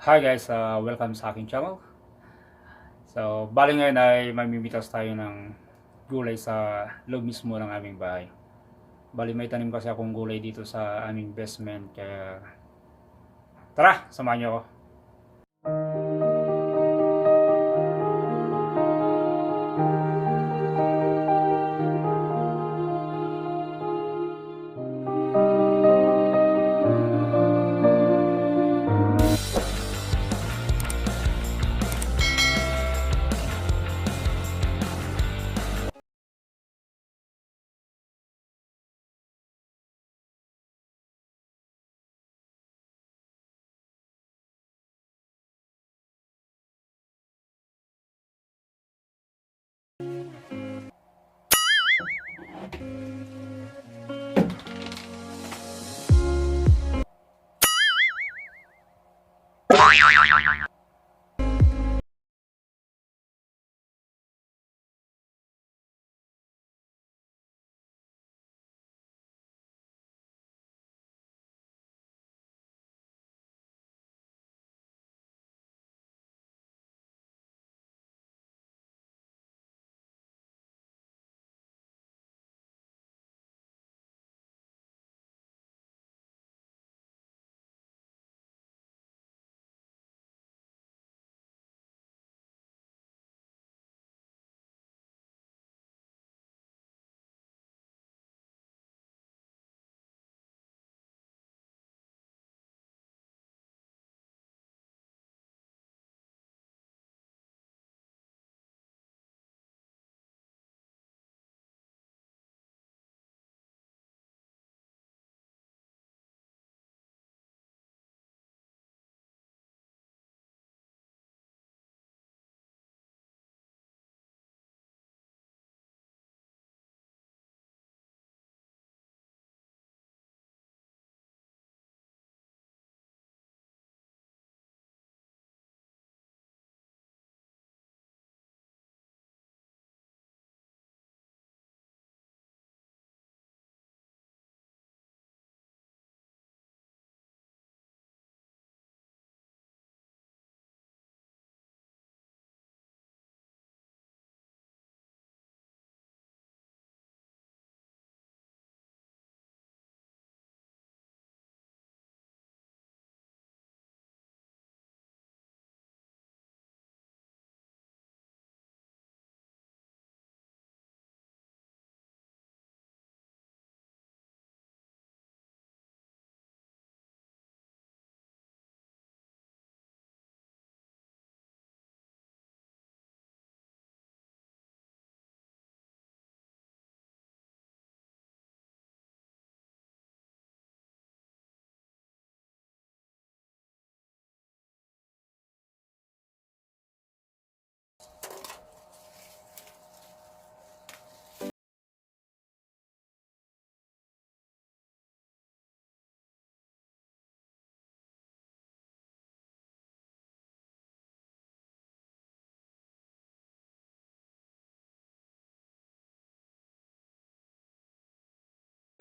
Hi guys, welcome sa aking channel. So, bali ngayon ay mamimitas tayo ng gulay sa loob mismo ng aming bahay. Bali may tanim kasi akong gulay dito sa aming basement kaya tara, samahan niyo ako.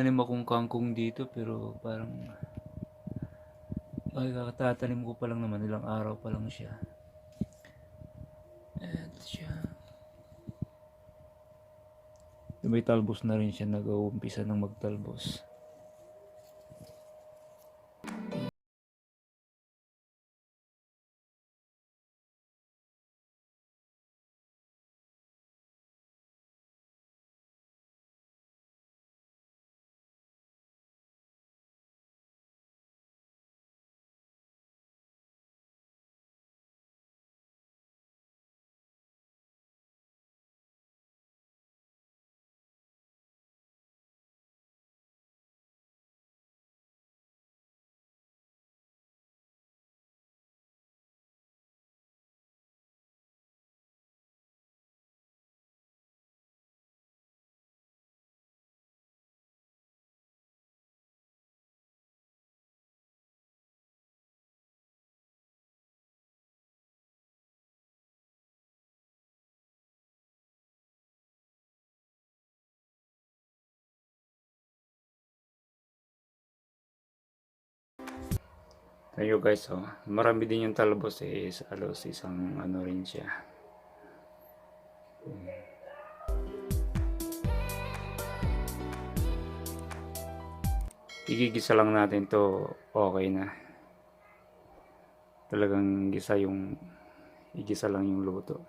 Tanim akong kangkong dito pero parang ay kakatatanim ko pa lang naman, ilang araw pa lang siya. Eto siya. May talbos na rin siya, nag-uumpisa ng magtalbos. Tayo guys, oh. Marami din yung talbos eh. Halos isang ano rin siya. Igigisa lang natin to, okay na. Talagang igisa lang yung luto.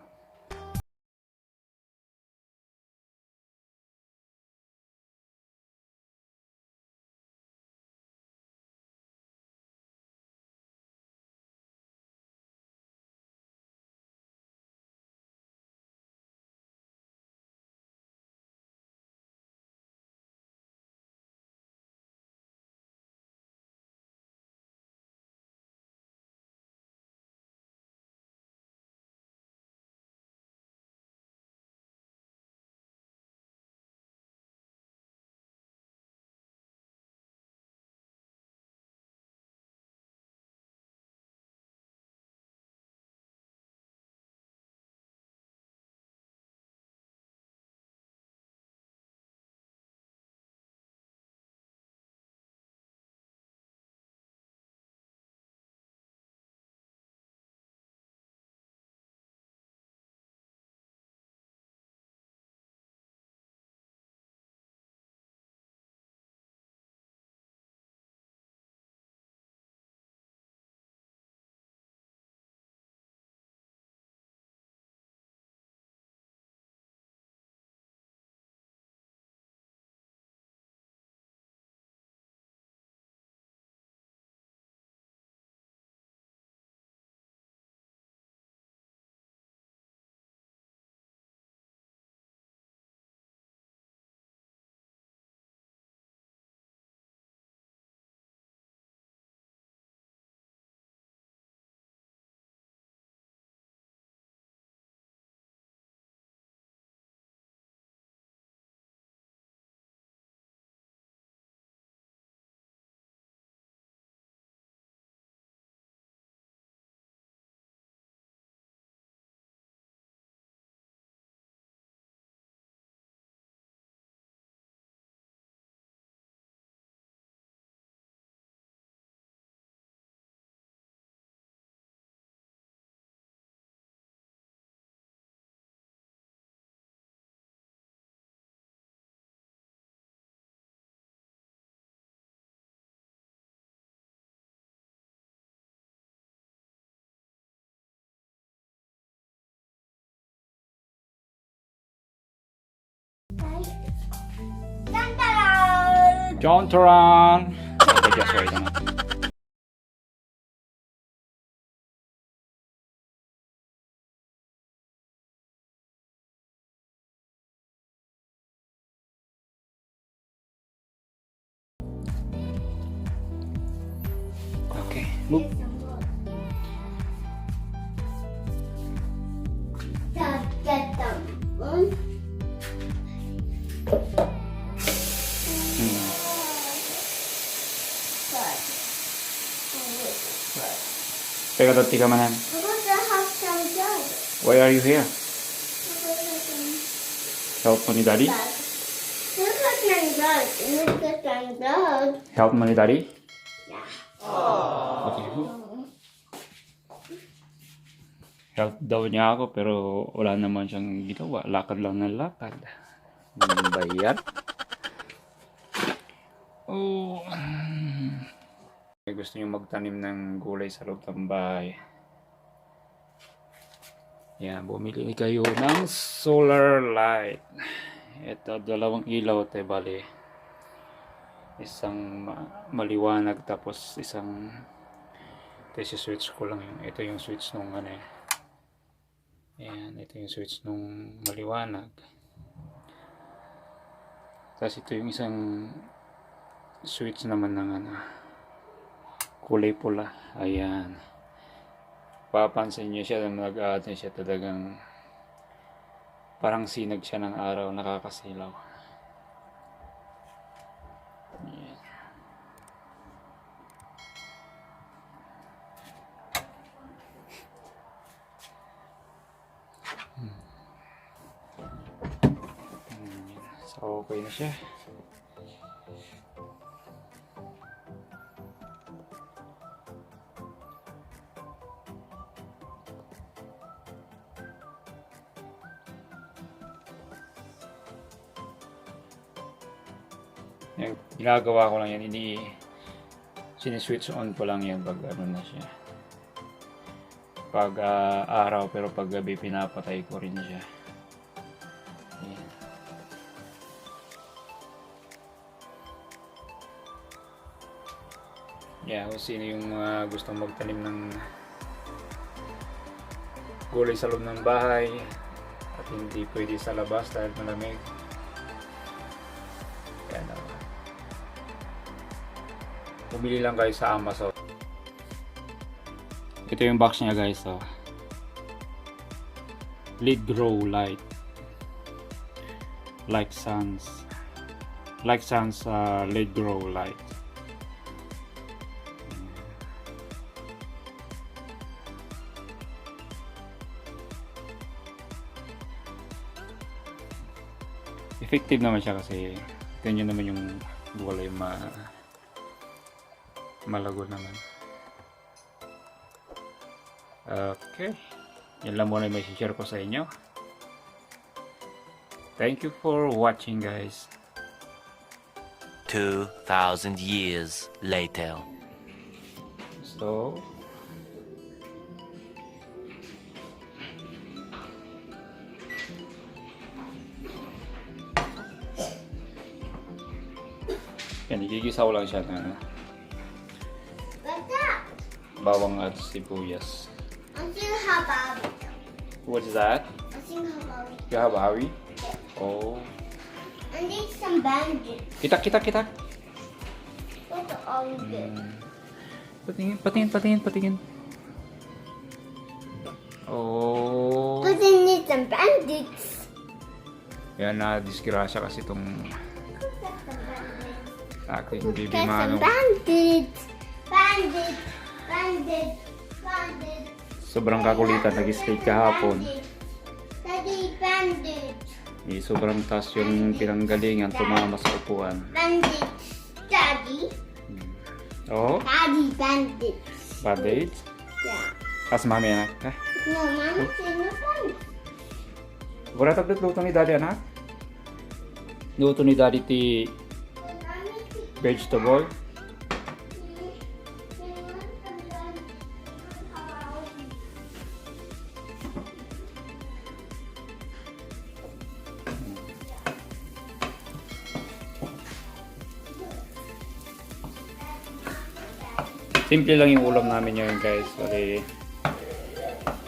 John Turan! Okay, just wait a minute. Okay, move. Teka, tati ka manan. Why are you here? Help mo ni Daddy? Look at my dog. Look at my dog. Help mo ni Daddy? Yeah. Okay. Help daw niya ako pero wala naman siyang ginawa. Lakad lang ng lakad. Ano ba yan? Oh. Gusto niyo magtanim ng gulay sa loob ng bahay. Yan, bumili kayo ng solar light. Ito, dalawang ilaw, bali. Isang maliwanag tapos isang switch ko lang yun. Ito yung switch nung ano eh. Ayan, ito yung switch nung maliwanag. Tapos ito yung isang switch naman ng ano, kulay pula. Ayan. Papansin nyo siya na nag-aatin siya talagang parang sinag siya ng araw, nakakasilaw. Ayan. So, okay na siya. Yung ginagawa ko lang yan, siniswitch on ko lang yan pag ano na siya. Pag araw, pero pag gabi pinapatay ko rin siya. Ayan. Yeah, kung sino yung gustong magtanim ng gulay sa loob ng bahay at hindi pwede sa labas dahil malamig. Yan, bumili lang kayo sa Amazon. Ito yung box niya guys. Lead Grow Light. Like Sans Lead Grow Light. Effective naman siya kasi ganyan naman yung gulay malago naman. Okay. Yan lang muna yung may share ko sa inyo. Thank you for watching guys. 2,000 years later. So, yan, igigisa ko lang siya ng Bata! bawang at sibuyas. I think Habawi. What is that? I think Habawi. You have Hawi? Oh. I need some bandage. Kita. What are we good? Patingin. Oh. But I need some bandage. Yan na disgrasya kasi itong aking baby Get some manong. bandage. Sobrang kakulitan, nag-skate kahapon. Daddy, bandage. Sobrang taas yung pinanggalingan, tumama sa upuan. Bandage. Daddy. Oh, Daddy, bandage. bandage. Yeah. Kas mami anak. No, Mama said no bandage. Wala tagdat luto ni daddy anak. Luto ni daddy ti vegetable. Simple lang yung ulam namin ngayon guys. Sorry.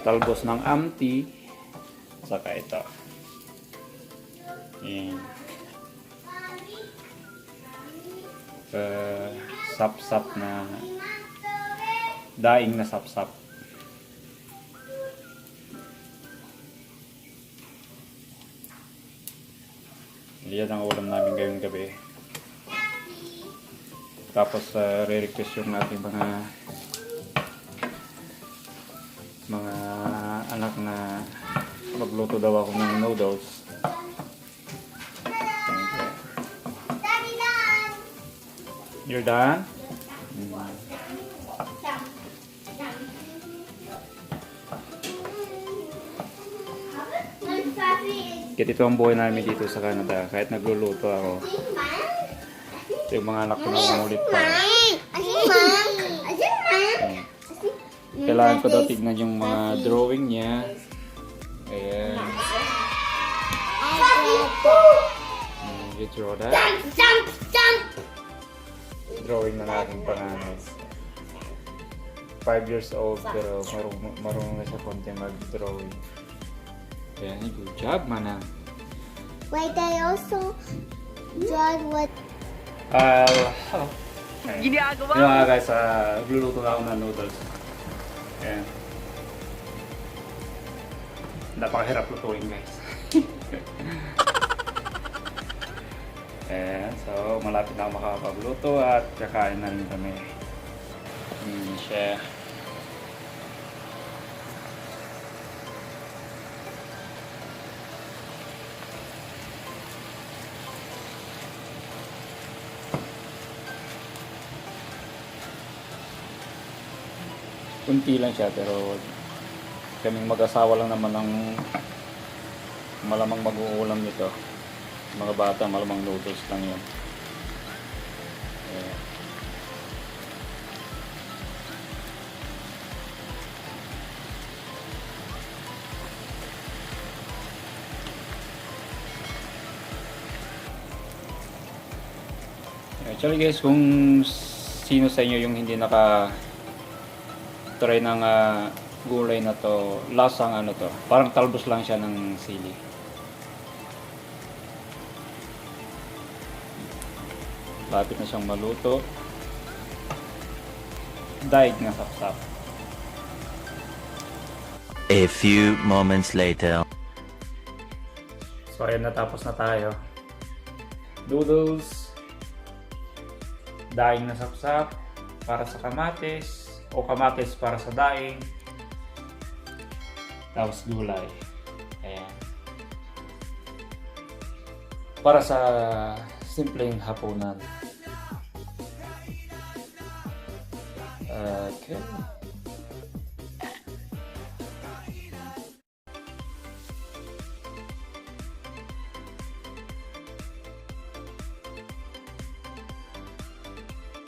Talbos ng amti. Saka ito. Yan. Sap-sap na daing na sap-sap. Yan ang ulam namin ngayong gabi. Tapos re-request yung natin mga anak na magluto daw ako ng noodles. Daddy, done. You're done? Kaya ito ang buhay namin dito sa Canada. Kahit nagluluto ako, ito yung mga anak ko na umulit pa. Kailangan ko daw tignan yung mga drawing niya. Ayan. You draw that. Drawing na natin panganay. 5 years old pero marunong na siya konti mag-drawing. Ayan, good job, Manang. Wait, I also draw what. Hello. Ginagawa mo? Yung mga guys, gluluto na ako ng noodles. Ayan. Napakahirap lutuin guys. Ayan, so malapit na ako makakapagluto at kakain na rin kami. Siya. Kunti lang siya pero kaming mag-asawa lang naman ang malamang mag-uulam nito. Mga bata malamang noodles lang yun. Ayan. Actually guys, kung sino sa inyo yung hindi try ng gulay na to, lasang ano to, parang talbos lang siya ng sili. Lapit na siyang maluto. Daig na sapsap. A few moments later. So ayan, natapos na tayo. Noodles, daing na sapsap para sa kamatis, o kamatis para sa daing, tapos gulay. Ayan. Para sa simpleng hapunan. Okay.